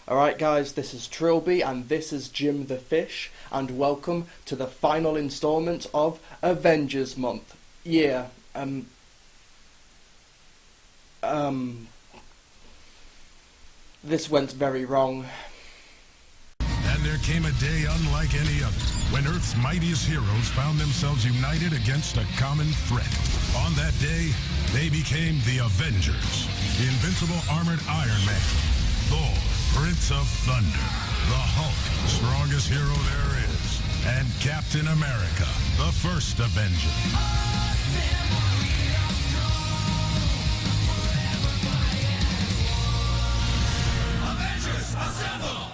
Alright guys, this is Trilbee and this is Jim the Fish, and welcome to the final instalment of Avengers Month. Yeah, this went very wrong. And there came a day unlike any other, when Earth's mightiest heroes found themselves united against a common threat. On that day, they became the Avengers. The invincible armored Iron Man, Thor, Prince of Thunder, the Hulk, strongest hero there is, and Captain America, the First Avenger. Avengers, assemble!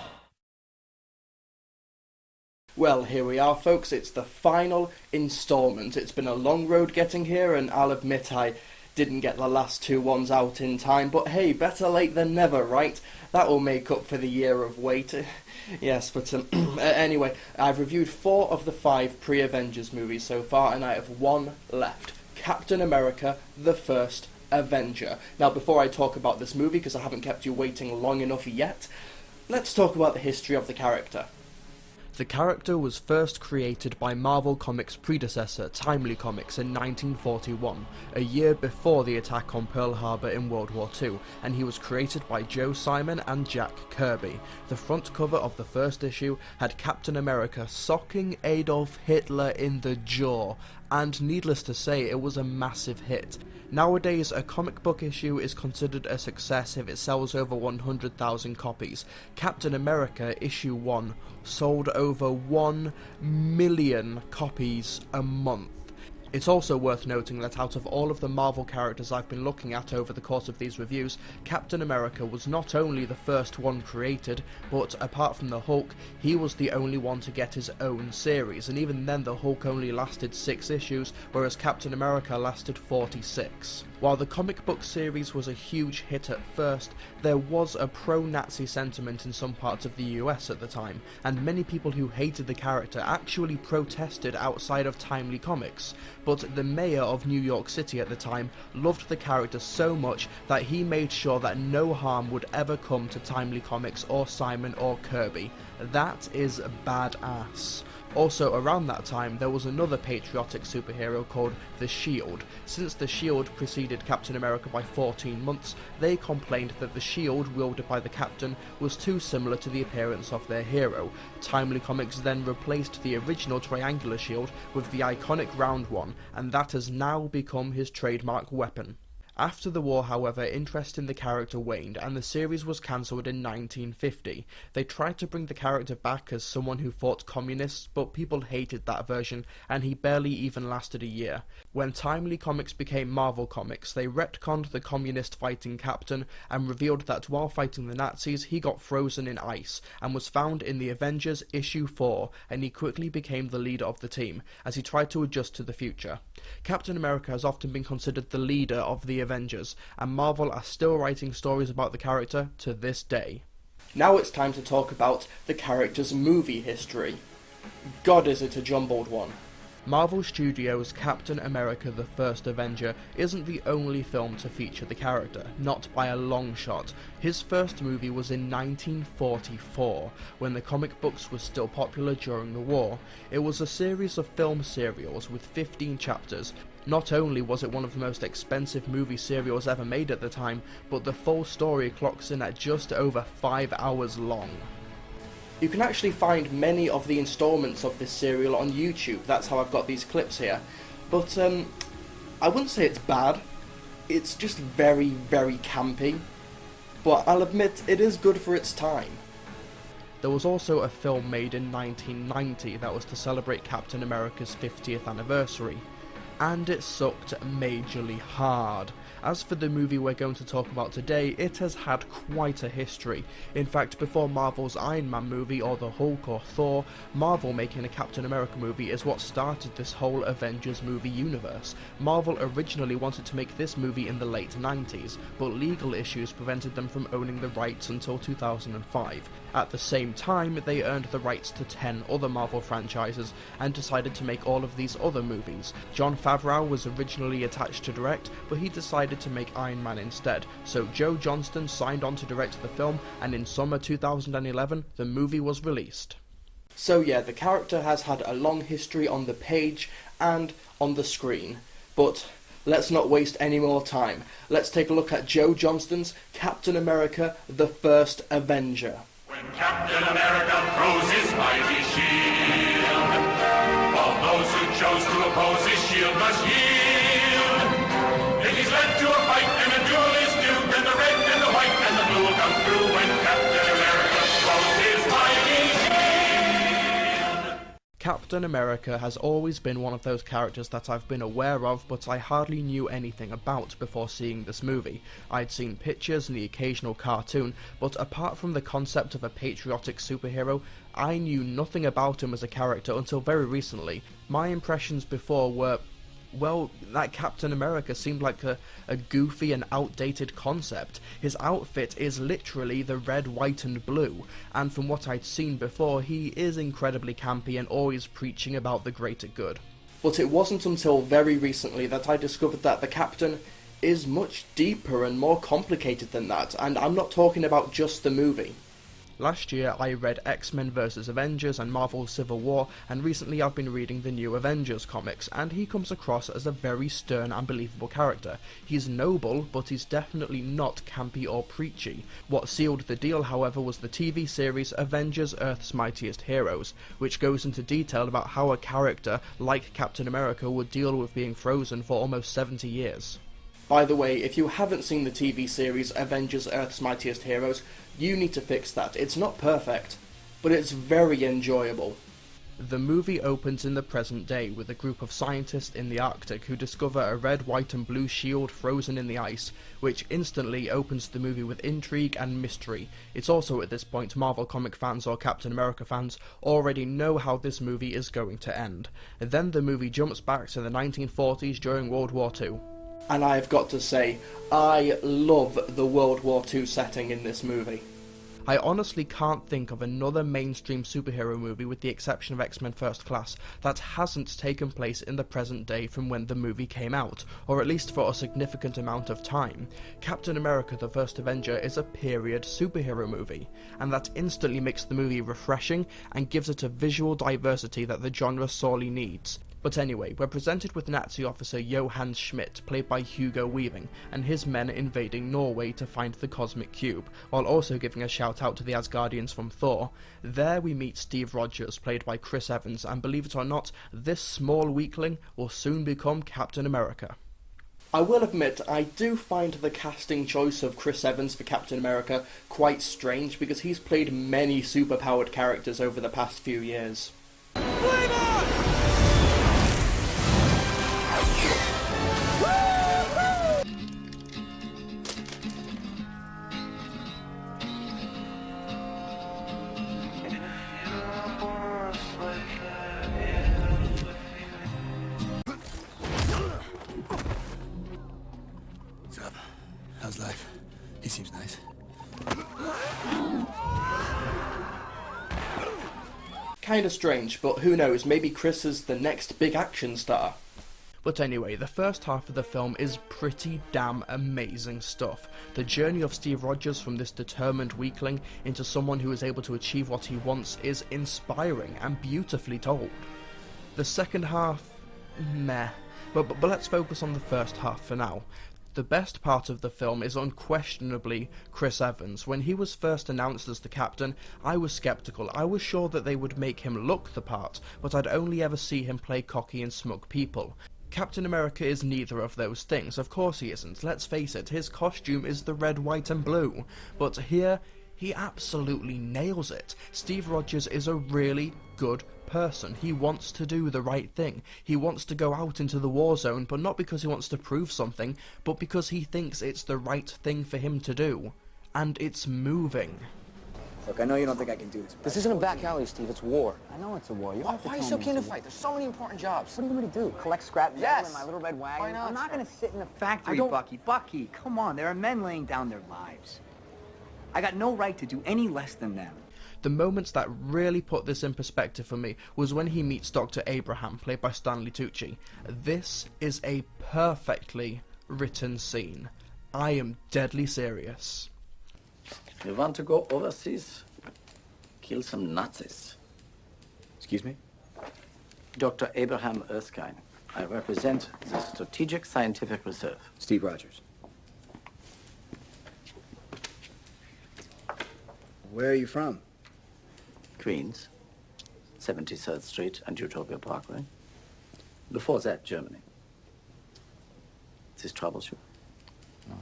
Well, here we are folks, it's the final instalment. It's been a long road getting here, and I'll admit I didn't get the last two ones out in time, but hey, better late than never, right? That will make up for the year of wait. Yes, but anyway, I've reviewed 4 of the 5 pre-Avengers movies so far, and I have one left. Captain America, the First Avenger. Now, before I talk about this movie, because I haven't kept you waiting long enough yet, let's talk about the history of the character. The character was first created by Marvel Comics' predecessor, Timely Comics, in 1941, a year before the attack on Pearl Harbor in World War II, and he was created by Joe Simon and Jack Kirby. The front cover of the first issue had Captain America socking Adolf Hitler in the jaw, and needless to say, it was a massive hit. Nowadays, a comic book issue is considered a success if it sells over 100,000 copies. Captain America issue 1 sold over 1 million copies a month. It's also worth noting that out of all of the Marvel characters I've been looking at over the course of these reviews, Captain America was not only the first one created, but apart from the Hulk, he was the only one to get his own series, and even then the Hulk only lasted 6 issues, whereas Captain America lasted 46. While the comic book series was a huge hit at first, there was a pro-Nazi sentiment in some parts of the US at the time, and many people who hated the character actually protested outside of Timely Comics. But the mayor of New York City at the time loved the character so much that he made sure that no harm would ever come to Timely Comics or Simon or Kirby. That is badass. Also, around that time, there was another patriotic superhero called The Shield. Since The Shield preceded Captain America by 14 months, they complained that the shield wielded by the Captain was too similar to the appearance of their hero. Timely Comics then replaced the original triangular shield with the iconic round one, and that has now become his trademark weapon. After the war, however, interest in the character waned, and the series was cancelled in 1950. They tried to bring the character back as someone who fought communists, but people hated that version, and he barely even lasted a year. When Timely Comics became Marvel Comics, they retconned the communist-fighting captain, and revealed that while fighting the Nazis, he got frozen in ice, and was found in the Avengers issue 4, and he quickly became the leader of the team, as he tried to adjust to the future. Captain America has often been considered the leader of the Avengers, and Marvel are still writing stories about the character to this day. Now it's time to talk about the character's movie history. God, is it a jumbled one. Marvel Studios' Captain America the First Avenger isn't the only film to feature the character, not by a long shot. His first movie was in 1944, when the comic books were still popular during the war. It was a series of film serials with 15 chapters. Not only was it one of the most expensive movie serials ever made at the time, but the full story clocks in at just over 5 hours long. You can actually find many of the installments of this serial on YouTube. That's how I've got these clips here. But I wouldn't say it's bad. It's just very, very campy. But I'll admit, it is good for its time. There was also a film made in 1990 that was to celebrate Captain America's 50th anniversary. And it sucked majorly hard. As for the movie we're going to talk about today, it has had quite a history. In fact, before Marvel's Iron Man movie or the Hulk or Thor, Marvel making a Captain America movie is what started this whole Avengers movie universe. Marvel originally wanted to make this movie in the late 90s, but legal issues prevented them from owning the rights until 2005. At the same time, they earned the rights to 10 other Marvel franchises and decided to make all of these other movies. Jon Favreau was originally attached to direct, but he decided to make Iron Man instead, so Joe Johnston signed on to direct the film, and in summer 2011, the movie was released. So yeah, the character has had a long history on the page and on the screen, but let's not waste any more time. Let's take a look at Joe Johnston's Captain America, the First Avenger. When Captain America throws his mighty shield, all those who chose to oppose his shield must yield. If he's led to a fight and a duel is due, then the red and the white and the blue will come through when Captain America throws his mighty shield. Captain America has always been one of those characters that I've been aware of, but I hardly knew anything about before seeing this movie. I'd seen pictures and the occasional cartoon, but apart from the concept of a patriotic superhero, I knew nothing about him as a character until very recently. My impressions before were, well, that Captain America seemed like a goofy and outdated concept. His outfit is literally the red, white and blue, and from what I'd seen before, he is incredibly campy and always preaching about the greater good. But it wasn't until very recently that I discovered that the Captain is much deeper and more complicated than that, and I'm not talking about just the movie. Last year I read X-Men vs Avengers and Marvel Civil War, and recently I've been reading the new Avengers comics, and he comes across as a very stern and believable character. He's noble, but he's definitely not campy or preachy. What sealed the deal, however, was the TV series Avengers Earth's Mightiest Heroes, which goes into detail about how a character like Captain America would deal with being frozen for almost 70 years. By the way, if you haven't seen the TV series Avengers Earth's Mightiest Heroes, you need to fix that. It's not perfect, but it's very enjoyable. The movie opens in the present day with a group of scientists in the Arctic who discover a red, white and blue shield frozen in the ice, which instantly opens the movie with intrigue and mystery. It's also at this point Marvel comic fans or Captain America fans already know how this movie is going to end. And then the movie jumps back to the 1940s during World War II. And I've got to say, I love the World War II setting in this movie. I honestly can't think of another mainstream superhero movie, with the exception of X-Men First Class, that hasn't taken place in the present day from when the movie came out, or at least for a significant amount of time. Captain America the First Avenger is a period superhero movie, and that instantly makes the movie refreshing and gives it a visual diversity that the genre sorely needs. But anyway, we're presented with Nazi officer Johann Schmidt, played by Hugo Weaving, and his men invading Norway to find the Cosmic Cube, while also giving a shout out to the Asgardians from Thor. There we meet Steve Rogers, played by Chris Evans, and believe it or not, this small weakling will soon become Captain America. I will admit, I do find the casting choice of Chris Evans for Captain America quite strange, because he's played many superpowered characters over the past few years. What's up? How's life? He seems nice. Kinda strange, but who knows, maybe Chris is the next big action star. But anyway, the first half of the film is pretty damn amazing stuff. The journey of Steve Rogers from this determined weakling into someone who is able to achieve what he wants is inspiring and beautifully told. The second half, meh. But let's focus on the first half for now. The best part of the film is unquestionably Chris Evans. When he was first announced as the captain, I was skeptical. I was sure that they would make him look the part, but I'd only ever see him play cocky and smug people. Captain America is neither of those things. Of course he isn't. Let's face it, his costume is the red, white and blue. But here, he absolutely nails it. Steve Rogers is a really good person. He wants to do the right thing. He wants to go out into the war zone, but not because he wants to prove something, but because he thinks it's the right thing for him to do. And it's moving. Look, I know you don't think I can do this. This isn't a back alley, Steve. It's war. I know it's a war. You Why are you so keen to fight? There's so many important jobs. What do you want me to do? Collect scrap metal Yes. in my little red wagon? Why not, I'm not sir? going to sit in a factory, I don't- Bucky. Bucky, come on. There are men laying down their lives. I got no right to do any less than them. The moments that really put this in perspective for me was when he meets Dr. Abraham, played by Stanley Tucci. This is a perfectly written scene. I am deadly serious. You want to go overseas? Kill some Nazis. Excuse me? Dr. Abraham Erskine. I represent the Strategic Scientific Reserve. Steve Rogers. Where are you from? Queens, 73rd Street and Utopia Parkway. Before that, Germany. Is this troubles you? No.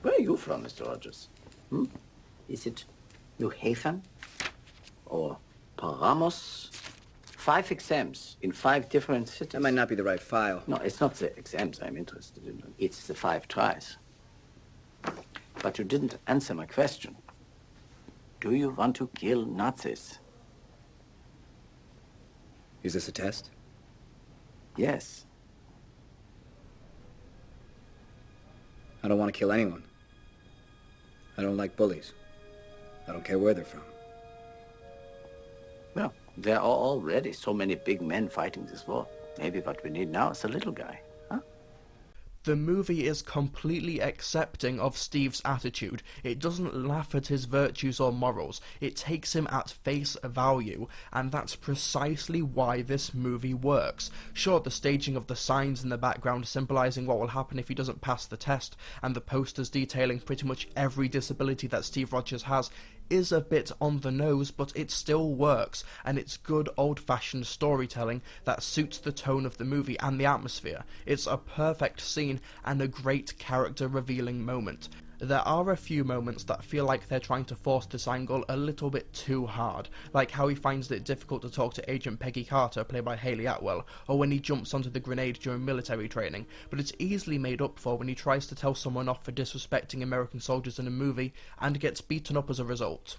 Where are you from, Mr. Rogers? Is it New Haven? Or Paramos? 5 exams in 5 different cities. That might not be the right file. No, it's not the exams I'm interested in. It's the 5 tries. But you didn't answer my question. Do you want to kill Nazis? Is this a test? Yes. I don't want to kill anyone. I don't like bullies. I don't care where they're from. Well, there are already so many big men fighting this war. Maybe what we need now is a little guy, huh? The movie is completely accepting of Steve's attitude. It doesn't laugh at his virtues or morals. It takes him at face value, and that's precisely why this movie works. Sure, the staging of the signs in the background symbolising what will happen if he doesn't pass the test, and the posters detailing pretty much every disability that Steve Rogers has, is a bit on the nose, but it still works, and it's good old-fashioned storytelling that suits the tone of the movie and the atmosphere. It's a perfect scene and a great character-revealing moment. There are a few moments that feel like they're trying to force this angle a little bit too hard, like how he finds it difficult to talk to Agent Peggy Carter, played by Hayley Atwell, or when he jumps onto the grenade during military training, but it's easily made up for when he tries to tell someone off for disrespecting American soldiers in a movie, and gets beaten up as a result.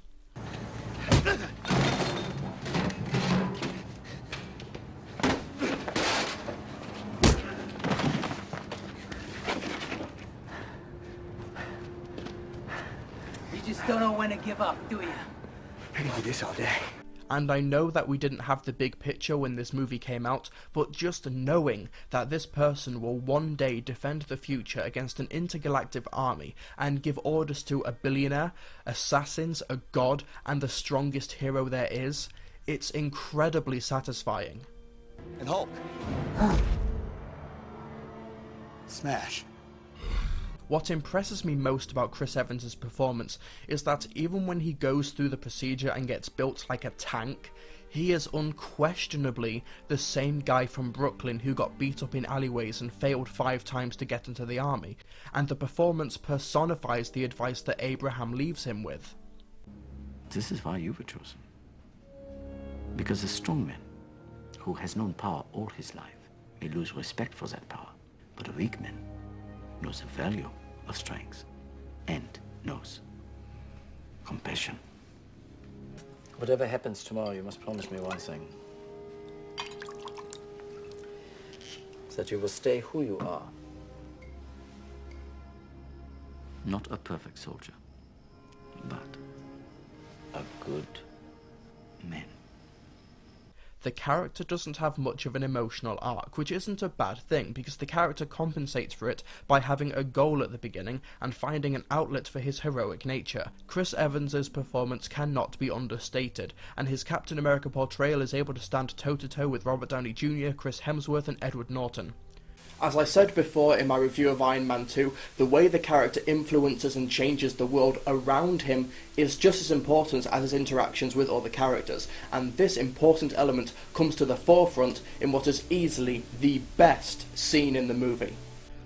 Don't know when to give up, do you? I can do this all day. And I know that we didn't have the big picture when this movie came out, but just knowing that this person will one day defend the future against an intergalactic army and give orders to a billionaire, assassins, a god, and the strongest hero there is, it's incredibly satisfying. And Hulk. Smash. What impresses me most about Chris Evans' performance is that even when he goes through the procedure and gets built like a tank, he is unquestionably the same guy from Brooklyn who got beat up in alleyways and failed 5 times to get into the army, and the performance personifies the advice that Abraham leaves him with. This is why you were chosen. Because a strong man who has known power all his life may lose respect for that power, but a weak man knows the value of strength and knows compassion. Whatever happens tomorrow, you must promise me one thing. That you will stay who you are. Not a perfect soldier, but a good man. The character doesn't have much of an emotional arc, which isn't a bad thing, because the character compensates for it by having a goal at the beginning and finding an outlet for his heroic nature. Chris Evans' performance cannot be understated, and his Captain America portrayal is able to stand toe-to-toe with Robert Downey Jr., Chris Hemsworth, and Edward Norton. As I said before in my review of Iron Man 2, the way the character influences and changes the world around him is just as important as his interactions with other characters, and this important element comes to the forefront in what is easily the best scene in the movie.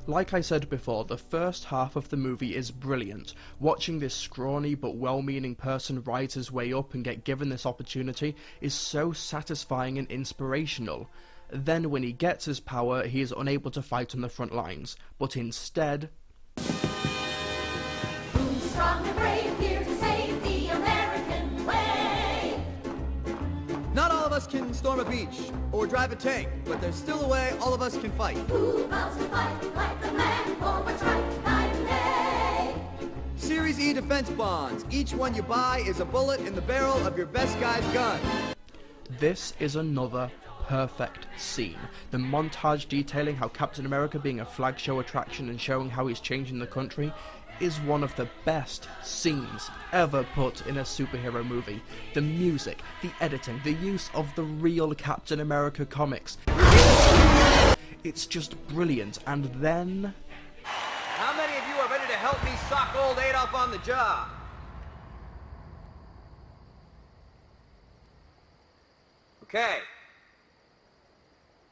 Like I said before, the first half of the movie is brilliant. Watching this scrawny but well-meaning person rise his way up and get given this opportunity is so satisfying and inspirational. Then when he gets his power, he is unable to fight on the front lines, but instead... Who's strong and brave here to save the American way? Not all of us can storm a beach or drive a tank, but there's still a way all of us can fight. Who vows to fight like the man for what's right night and day? Series E defense bonds. Each one you buy is a bullet in the barrel of your best guy's gun. This is another perfect scene. The montage detailing how Captain America being a flag show attraction and showing how he's changing the country is one of the best scenes ever put in a superhero movie. The music, the editing, the use of the real Captain America comics. It's just brilliant. And then... How many of you are ready to help me sock old Adolf on the job? Okay.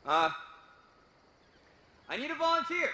I need a volunteer.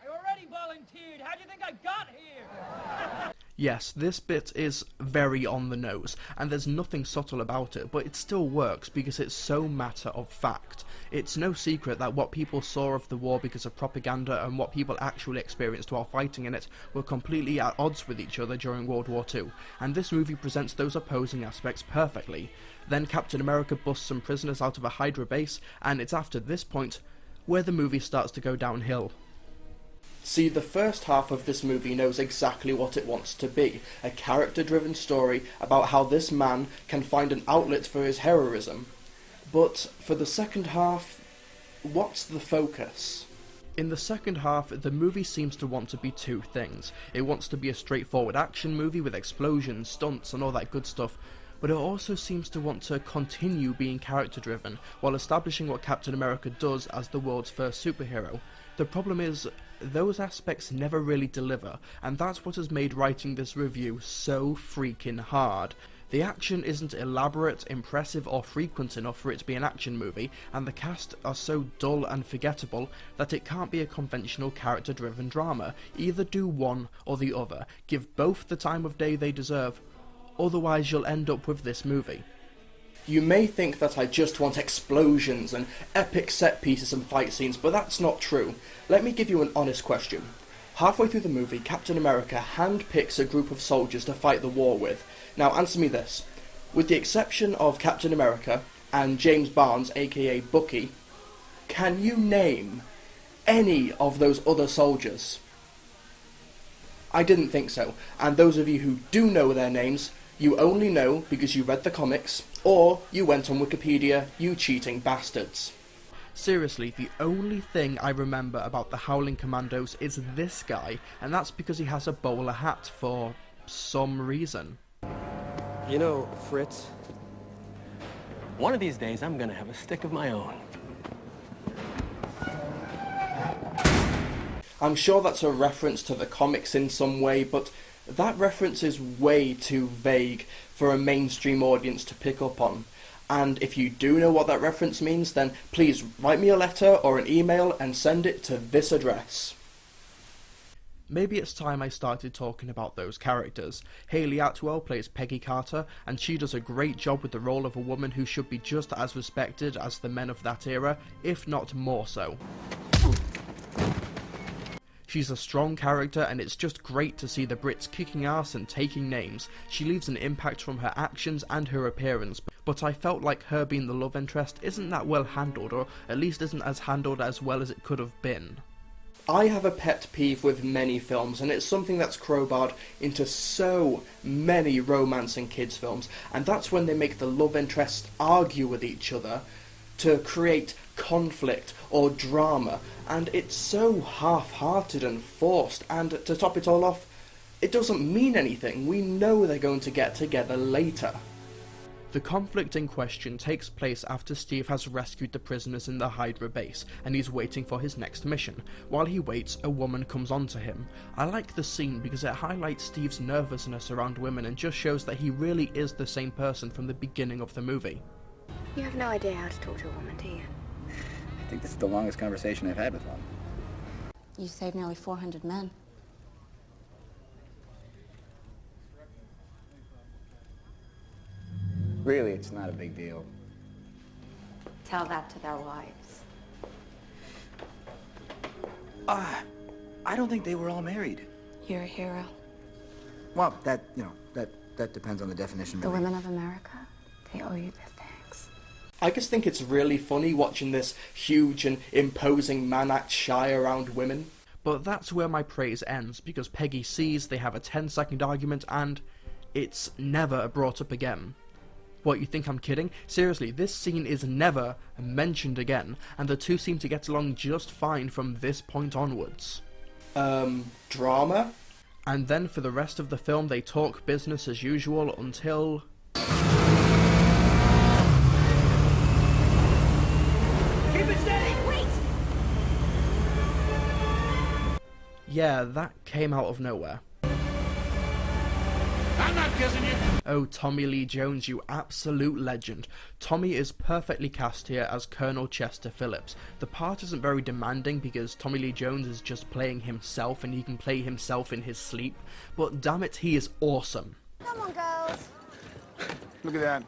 I already volunteered. How do you think I got here? Yes, this bit is very on the nose, and there's nothing subtle about it, but it still works because it's so matter of fact. It's no secret that what people saw of the war because of propaganda and what people actually experienced while fighting in it were completely at odds with each other during World War II, and this movie presents those opposing aspects perfectly. Then Captain America busts some prisoners out of a Hydra base, and it's after this point where the movie starts to go downhill. See, the first half of this movie knows exactly what it wants to be, a character-driven story about how this man can find an outlet for his heroism. But for the second half, what's the focus? In the second half, the movie seems to want to be two things. It wants to be a straightforward action movie with explosions, stunts and all that good stuff, but it also seems to want to continue being character-driven while establishing what Captain America does as the world's first superhero. The problem is, those aspects never really deliver, and that's what has made writing this review so freaking hard. The action isn't elaborate, impressive, or frequent enough for it to be an action movie, and the cast are so dull and forgettable that it can't be a conventional character-driven drama. Either do one or the other. Give both the time of day they deserve, otherwise you'll end up with this movie. You may think that I just want explosions and epic set pieces and fight scenes, but that's not true. Let me give you an honest question. Halfway through the movie, Captain America handpicks a group of soldiers to fight the war with. Now answer me this. With the exception of Captain America and James Barnes, aka Bucky, can you name any of those other soldiers? I didn't think so, and those of you who do know their names, you only know because you read the comics, or you went on Wikipedia, you cheating bastards. Seriously, the only thing I remember about the Howling Commandos is this guy, and that's because he has a bowler hat for some reason. You know, Fritz, one of these days I'm gonna have a stick of my own. I'm sure that's a reference to the comics in some way, but that reference is way too vague for a mainstream audience to pick up on. And if you do know what that reference means, then please write me a letter or an email and send it to this address. Maybe it's time I started talking about those characters. Hayley Atwell plays Peggy Carter, and she does a great job with the role of a woman who should be just as respected as the men of that era, if not more so. She's a strong character, and it's just great to see the Brits kicking ass and taking names. She leaves an impact from her actions and her appearance, but I felt like her being the love interest isn't that well handled, or at least isn't as handled as well as it could have been. I have a pet peeve with many films, and it's something that's crowbarred into so many romance and kids films, and that's when they make the love interests argue with each other to create conflict or drama, and it's so half-hearted and forced, and to top it all off, it doesn't mean anything. We know they're going to get together later. The conflict in question takes place after Steve has rescued the prisoners in the Hydra base, and he's waiting for his next mission. While he waits, a woman comes on to him. I like the scene because it highlights Steve's nervousness around women and just shows that he really is the same person from the beginning of the movie. You have no idea how to talk to a woman, do you? I think this is the longest conversation I've had with one. You saved nearly 400 men. Really, it's not a big deal. Tell that to their wives. I don't think they were all married. You're a hero. Well, that depends on the definition. The women of America, they owe you their thanks. I just think it's really funny watching this huge and imposing man act shy around women. But that's where my praise ends, because Peggy sees they have a 10-second argument and it's never brought up again. What, you think I'm kidding? Seriously, this scene is never mentioned again, and the two seem to get along just fine from this point onwards. Drama? And then for the rest of the film they talk business as usual until... Keep it steady! Wait! Yeah, that came out of nowhere. I'm not kissing you. Oh, Tommy Lee Jones, you absolute legend. Tommy is perfectly cast here as Colonel Chester Phillips. The part isn't very demanding because Tommy Lee Jones is just playing himself and he can play himself in his sleep, but damn it, he is awesome. Come on, girls. Look at that.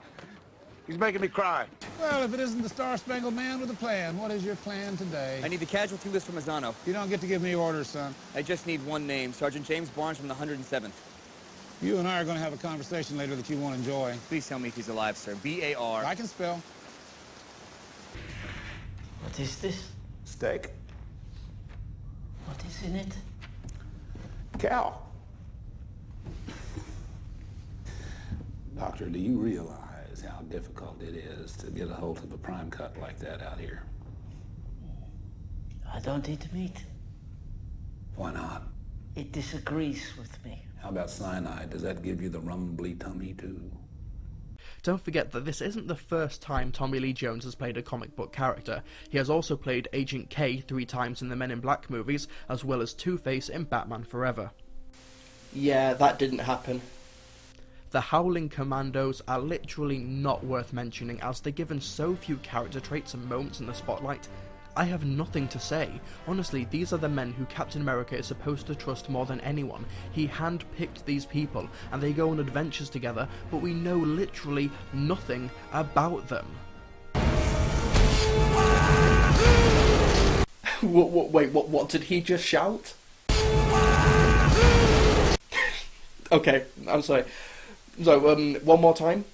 He's making me cry. Well, if it isn't the Star Spangled Man with a plan, what is your plan today? I need the casualty list from Mazzano. You don't get to give me orders, son. I just need one name, Sergeant James Barnes from the 107th. You and I are going to have a conversation later that you won't enjoy. Please tell me if he's alive, sir. B-A-R. I can spell. What is this? Steak. What is in it? Cow. Doctor, do you realize how difficult it is to get a hold of a prime cut like that out here? I don't eat meat. Why not? It disagrees with me. How about cyanide? Does that give you the rumbly tummy too? Don't forget that this isn't the first time Tommy Lee Jones has played a comic book character. He has also played Agent K 3 times in the Men in Black movies, as well as Two-Face in Batman Forever. Yeah, that didn't happen. The Howling Commandos are literally not worth mentioning, as they're given so few character traits and moments in the spotlight. I have nothing to say. Honestly, these are the men who Captain America is supposed to trust more than anyone. He hand-picked these people, and they go on adventures together, but we know literally nothing about them. Wait, what did he just shout? Okay, I'm sorry. So, one more time.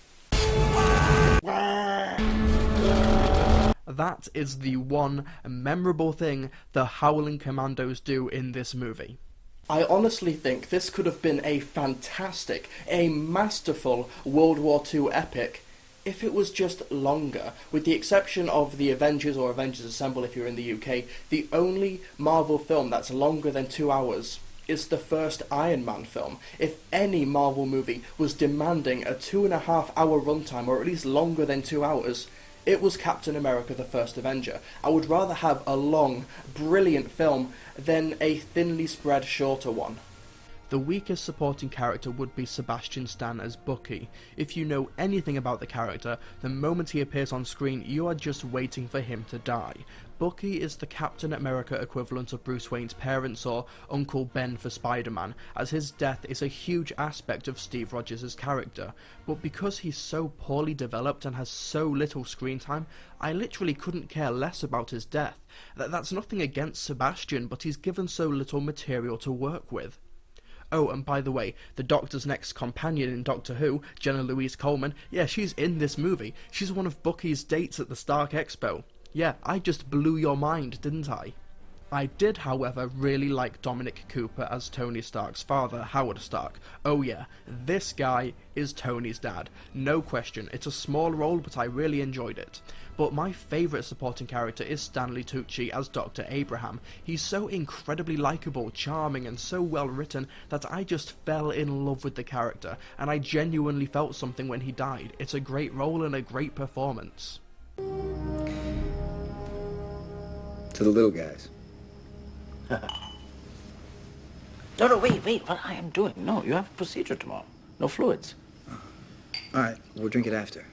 That is the one memorable thing the Howling Commandos do in this movie. I honestly think this could have been a fantastic, a masterful World War II epic if it was just longer. With the exception of the Avengers or Avengers Assemble if you're in the UK, the only Marvel film that's longer than 2 hours is the first Iron Man film. If any Marvel movie was demanding a 2.5-hour runtime, or at least longer than 2 hours, it was Captain America the First Avenger. I would rather have a long, brilliant film than a thinly spread shorter one. The weakest supporting character would be Sebastian Stan as Bucky. If you know anything about the character, the moment he appears on screen, you are just waiting for him to die. Bucky is the Captain America equivalent of Bruce Wayne's parents, or Uncle Ben for Spider-Man, as his death is a huge aspect of Steve Rogers' character. But because he's so poorly developed and has so little screen time, I literally couldn't care less about his death. That's nothing against Sebastian, but he's given so little material to work with. Oh, and by the way, the Doctor's next companion in Doctor Who, Jenna Louise Coleman, yeah, she's in this movie. She's one of Bucky's dates at the Stark Expo. Yeah, I just blew your mind, didn't I? I did, however, really like Dominic Cooper as Tony Stark's father, Howard Stark. Oh yeah, this guy is Tony's dad. No question, it's a small role, but I really enjoyed it. But my favourite supporting character is Stanley Tucci as Dr. Abraham. He's so incredibly likeable, charming, and so well written that I just fell in love with the character, and I genuinely felt something when he died. It's a great role and a great performance. To the little guys. No, wait, what I am doing. No, you have a procedure tomorrow. No fluids. All right, we'll drink it after.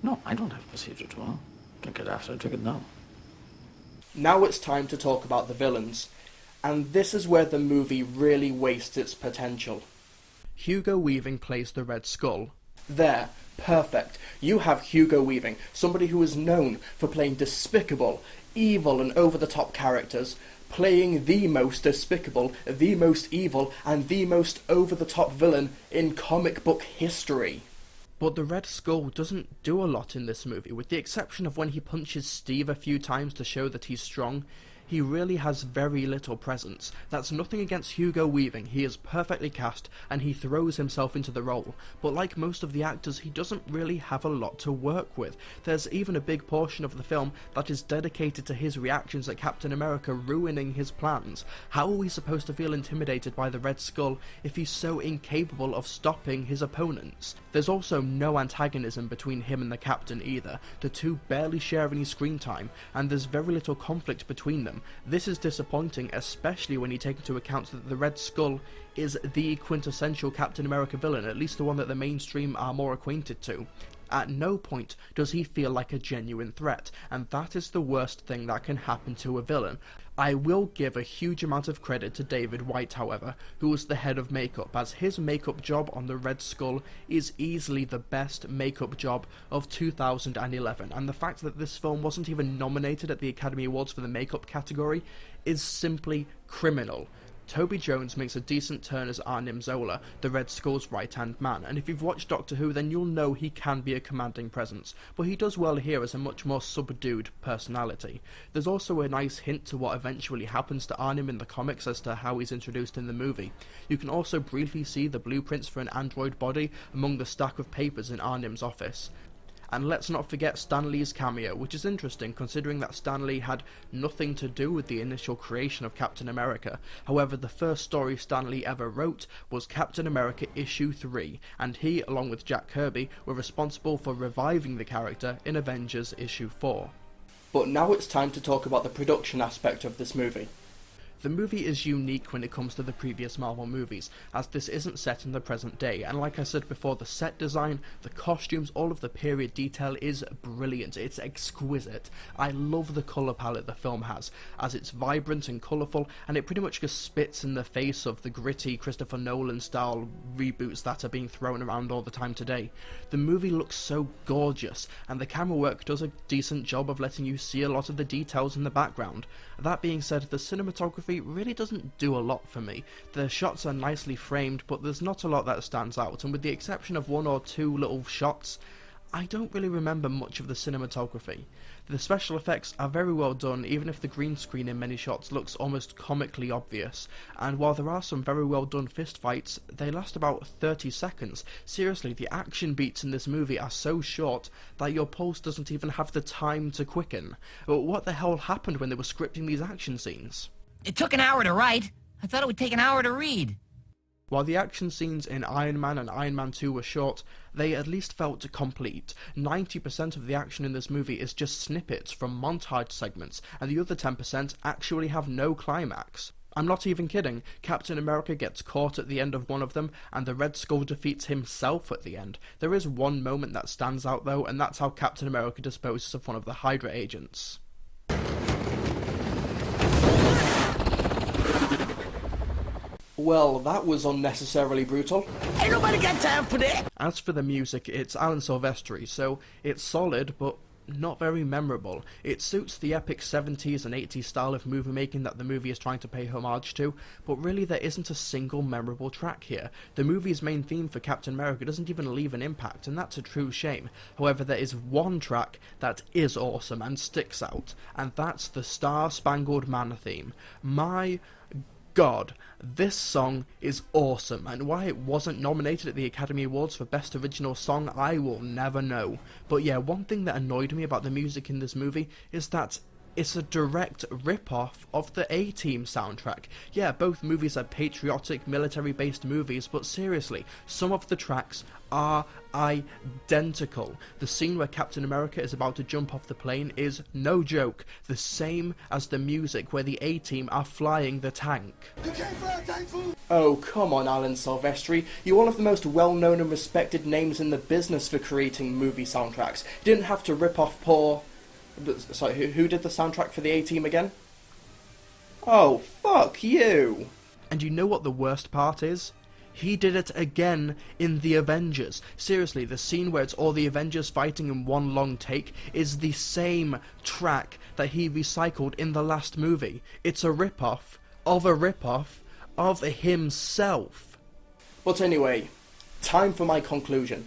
No, I don't have a procedure tomorrow. Drink it after, drink it now. Now it's time to talk about the villains, and this is where the movie really wastes its potential. Hugo Weaving plays the Red Skull. There, perfect. You have Hugo Weaving, somebody who is known for playing despicable, evil and over-the-top characters, playing the most despicable, the most evil, and the most over-the-top villain in comic book history. But the Red Skull doesn't do a lot in this movie, with the exception of when he punches Steve a few times to show that he's strong. he really has very little presence. That's nothing against Hugo Weaving, he is perfectly cast and he throws himself into the role, but like most of the actors, he doesn't really have a lot to work with. There's even a big portion of the film that is dedicated to his reactions at Captain America ruining his plans. How are we supposed to feel intimidated by the Red Skull if he's so incapable of stopping his opponents? There's also no antagonism between him and the Captain either. The two barely share any screen time, and there's very little conflict between them. This is disappointing, especially when you take into account that the Red Skull is the quintessential Captain America villain, at least the one that the mainstream are more acquainted to. At no point does he feel like a genuine threat, and that is the worst thing that can happen to a villain. I will give a huge amount of credit to David White, however, who was the head of makeup, as his makeup job on the Red Skull is easily the best makeup job of 2011, and the fact that this film wasn't even nominated at the Academy Awards for the makeup category is simply criminal. Toby Jones makes a decent turn as Arnim Zola, the Red Skull's right-hand man, and if you've watched Doctor Who then you'll know he can be a commanding presence, but he does well here as a much more subdued personality. There's also a nice hint to what eventually happens to Arnim in the comics as to how he's introduced in the movie. You can also briefly see the blueprints for an android body among the stack of papers in Arnim's office. And let's not forget Stan Lee's cameo, which is interesting considering that Stan Lee had nothing to do with the initial creation of Captain America. However, the first story Stan Lee ever wrote was Captain America issue 3, and he, along with Jack Kirby, were responsible for reviving the character in Avengers issue 4. But now it's time to talk about the production aspect of this movie. The movie is unique when it comes to the previous Marvel movies, as this isn't set in the present day, and like I said before, the set design, the costumes, all of the period detail is brilliant, it's exquisite. I love the colour palette the film has, as it's vibrant and colourful, and it pretty much just spits in the face of the gritty Christopher Nolan style reboots that are being thrown around all the time today. The movie looks so gorgeous, and the camera work does a decent job of letting you see a lot of the details in the background. That being said, the cinematography really doesn't do a lot for me. The shots are nicely framed, but there's not a lot that stands out, and with the exception of one or two little shots, I don't really remember much of the cinematography. The special effects are very well done, even if the green screen in many shots looks almost comically obvious, and while there are some very well done fistfights, they last about 30 seconds. Seriously, the action beats in this movie are so short that your pulse doesn't even have the time to quicken. But what the hell happened when they were scripting these action scenes? It took an hour to write. I thought it would take an hour to read. While the action scenes in Iron Man and Iron Man 2 were short, they at least felt complete. 90% of the action in this movie is just snippets from montage segments, and the other 10% actually have no climax. I'm not even kidding, Captain America gets caught at the end of one of them, and the Red Skull defeats himself at the end. There is one moment that stands out though, and that's how Captain America disposes of one of the Hydra agents. Well, that was unnecessarily brutal. Ain't nobody got time for that! As for the music, it's Alan Silvestri, so it's solid, but not very memorable. It suits the epic 70s and 80s style of movie making that the movie is trying to pay homage to, but really there isn't a single memorable track here. The movie's main theme for Captain America doesn't even leave an impact, and that's a true shame. However, there is one track that is awesome and sticks out, and that's the Star Spangled Man theme. My God, this song is awesome, and why it wasn't nominated at the Academy Awards for Best Original Song, I will never know. But yeah, one thing that annoyed me about the music in this movie is that it's a direct rip-off of the A-Team soundtrack. Yeah, both movies are patriotic, military-based movies, but seriously, some of the tracks are identical. The scene where Captain America is about to jump off the plane is, no joke, the same as the music where the A-Team are flying the tank. You can't fly a tank, fool! Oh, come on, Alan Silvestri. You're one of the most well-known and respected names in the business for creating movie soundtracks. You didn't have to rip off poor... Sorry, who did the soundtrack for the A-Team again? Oh, fuck you! And you know what the worst part is? He did it again in The Avengers. Seriously, the scene where it's all the Avengers fighting in one long take is the same track that he recycled in the last movie. It's a rip-off of a rip-off of himself. But anyway, time for my conclusion.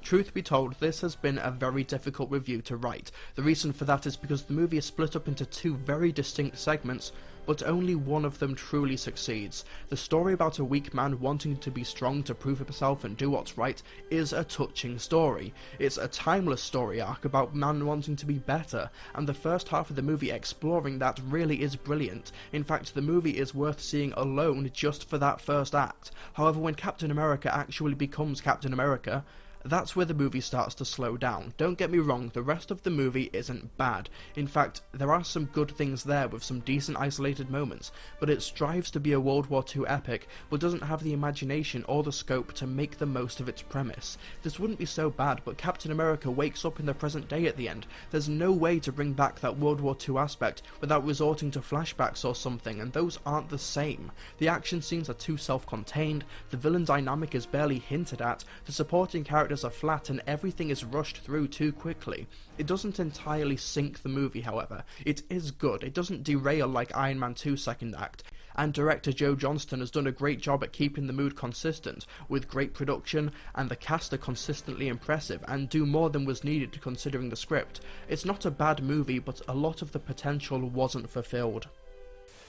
Truth be told, this has been a very difficult review to write. The reason for that is because the movie is split up into two very distinct segments, but only one of them truly succeeds. The story about a weak man wanting to be strong to prove himself and do what's right is a touching story. It's a timeless story arc about man wanting to be better, and the first half of the movie exploring that really is brilliant. In fact, the movie is worth seeing alone just for that first act. However, when Captain America actually becomes Captain America, that's where the movie starts to slow down. Don't get me wrong, the rest of the movie isn't bad. In fact, there are some good things there with some decent isolated moments, but it strives to be a World War II epic, but doesn't have the imagination or the scope to make the most of its premise. This wouldn't be so bad, but Captain America wakes up in the present day at the end. There's no way to bring back that World War II aspect without resorting to flashbacks or something, and those aren't the same. The action scenes are too self-contained, the villain dynamic is barely hinted at, the supporting characters are flat, and everything is rushed through too quickly. It doesn't entirely sink the movie, however. It is good. It doesn't derail like Iron Man 2's second act, and director Joe Johnston has done a great job at keeping the mood consistent, with great production, and the cast are consistently impressive, and do more than was needed considering the script. It's not a bad movie, but a lot of the potential wasn't fulfilled.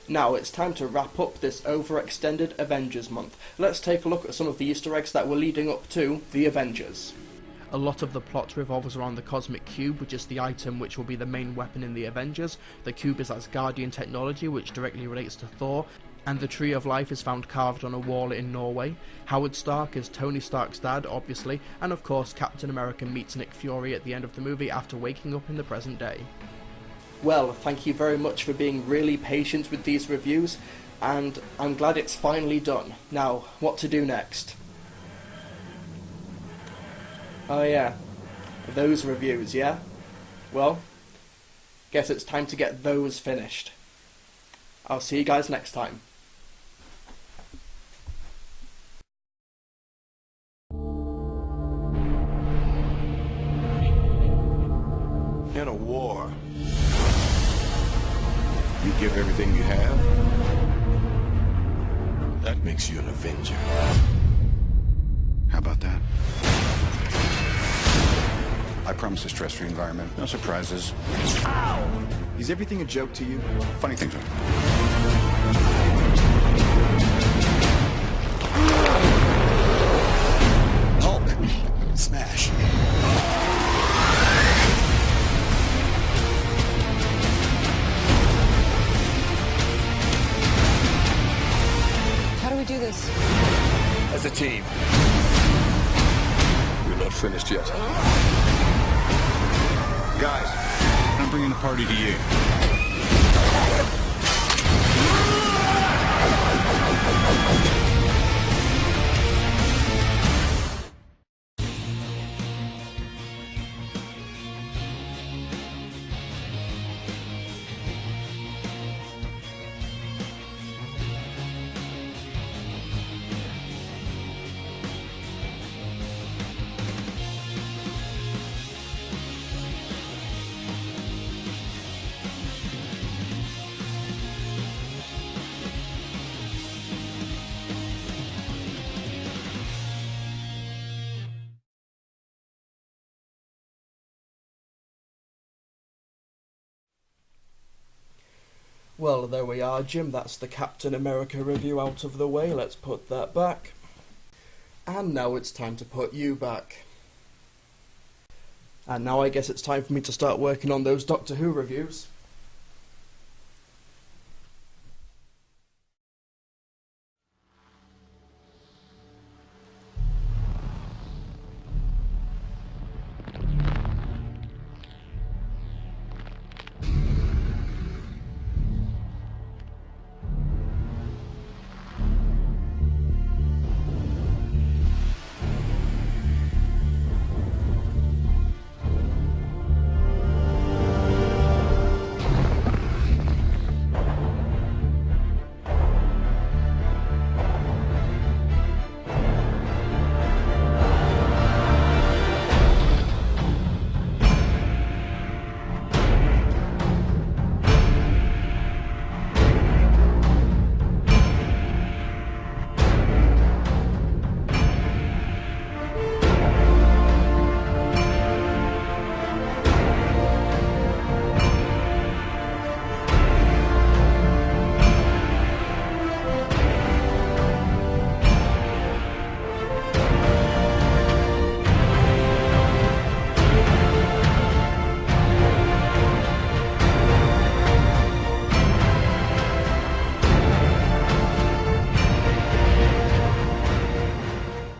Now it's time to wrap up this overextended Avengers month. Let's take a look at some of the Easter eggs that were leading up to the Avengers. A lot of the plot revolves around the Cosmic Cube, which is the item which will be the main weapon in the Avengers. The cube is Asgardian technology, which directly relates to Thor, and the Tree of Life is found carved on a wall in Norway. Howard Stark is Tony Stark's dad, obviously, and of course Captain America meets Nick Fury at the end of the movie after waking up in the present day. Well, thank you very much for being really patient with these reviews, and I'm glad it's finally done. Now, what to do next? Oh yeah, those reviews, yeah? Well, guess it's time to get those finished. I'll see you guys next time. In a war, you give everything you have. That makes you an Avenger. How about that? I promise a stress-free environment. No surprises. Ow! Is everything a joke to you? Funny things are. Hulk! Smash! How do we do this? As a team. We're not finished yet. Guys, I'm bringing the party to you. Well, there we are, Jim. That's the Captain America review out of the way. Let's put that back. And now it's time to put you back. And now I guess it's time for me to start working on those Doctor Who reviews.